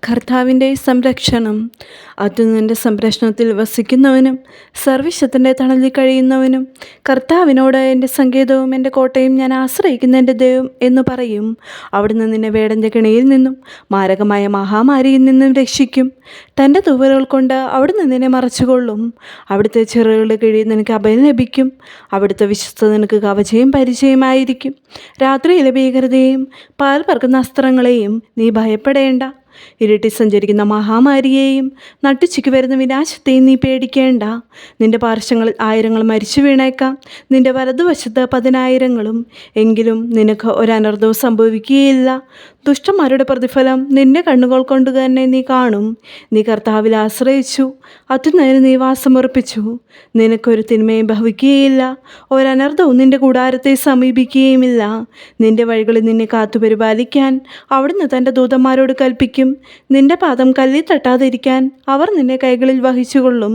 കർത്താവിൻ്റെ സംരക്ഷണം. അത്യുന്നതൻ്റെ സംരക്ഷണത്തിൽ വസിക്കുന്നവനും സർവ്വശക്തൻ്റെ തണലിൽ കഴിയുന്നവനും കർത്താവിനോട് എൻ്റെ സങ്കേതവും എൻ്റെ കോട്ടയും ഞാൻ ആശ്രയിക്കുന്ന എൻ്റെ ദൈവം എന്ന് പറയും. അവിടുന്ന് നിന്നെ വേടൻ്റെ കെണിയിൽ നിന്നും മാരകമായ മഹാമാരിയിൽ നിന്നും രക്ഷിക്കും. തൻ്റെ തൂവലുകൾ കൊണ്ട് അവിടുന്ന് നിന്നെ മറച്ചുകൊള്ളും. അവിടുത്തെ ചിറകുകളുടെ കീഴിൽ നിനക്ക് അഭയം ലഭിക്കും. അവിടുത്തെ വിശ്വസ്തത നിനക്ക് കവചയും പരിചയമായിരിക്കും. രാത്രിയിലെ ഭീകരതയും പാൽ പറക്കുന്ന അസ്ത്രങ്ങളെയും നീ ഭയപ്പെടേണ്ട. ഇരുട്ടിൽ സഞ്ചരിക്കുന്ന മഹാമാരിയെയും നട്ടുച്ചയ്ക്ക് വരുന്ന വിനാശത്തെയും നീ പേടിക്കേണ്ട. നിന്റെ പാർശ്വങ്ങളിൽ 1000 മരിച്ചു വീണേക്കാം, നിന്റെ വലതുവശത്ത് 10,000. എങ്കിലും നിനക്ക് ഒരനർത്ഥവും സംഭവിക്കുകയില്ല. ദുഷ്ടന്മാരുടെ പ്രതിഫലം നിന്റെ കണ്ണുകൾ കൊണ്ട് തന്നെ നീ കാണും. നീ കർത്താവിൽ ആശ്രയിച്ചു, അത്യുന്നതന് നീ വാസമുറപ്പിച്ചു. നിനക്കൊരു തിന്മയും ഭവിക്കുകയില്ല, ഒരനർത്ഥവും നിന്റെ കൂടാരത്തെ സമീപിക്കുകയുമില്ല. നിന്റെ വഴികളിൽ നിന്നെ കാത്തു പരിപാലിക്കാൻ അവിടുന്ന് തൻ്റെ ദൂതന്മാരോട് കൽപ്പിക്കും. നിന്റെ പാദം കല്ലിൽ തട്ടാതിരിക്കാൻ അവർ നിന്നെ കൈകളിൽ വഹിച്ചുകൊള്ളും.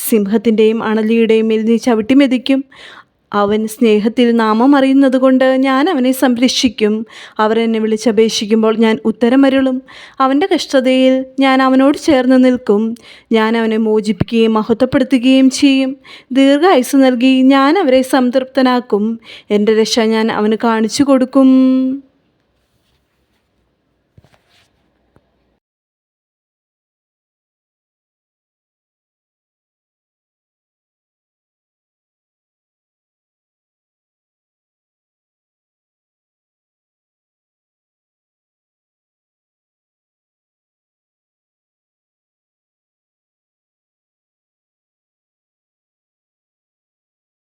സിംഹത്തിൻ്റെയും അണലിയുടെയും മേൽ നീ ചവിട്ടി മെതിക്കും. അവൻ സ്നേഹത്തിൽ നാമം അറിയുന്നത് കൊണ്ട് ഞാൻ അവനെ സംരക്ഷിക്കും. അവർ എന്നെ വിളിച്ചപേക്ഷിക്കുമ്പോൾ ഞാൻ ഉത്തരമരുളും. അവൻ്റെ കഷ്ടതയിൽ ഞാൻ അവനോട് ചേർന്ന് നിൽക്കും. ഞാൻ അവനെ മോചിപ്പിക്കുകയും മഹത്വപ്പെടുത്തുകയും ചെയ്യും. ദീർഘായുസ്സ് നൽകി ഞാൻ അവരെ സംതൃപ്തനാക്കും. എൻ്റെ രക്ഷ ഞാൻ അവന് കാണിച്ചു കൊടുക്കും.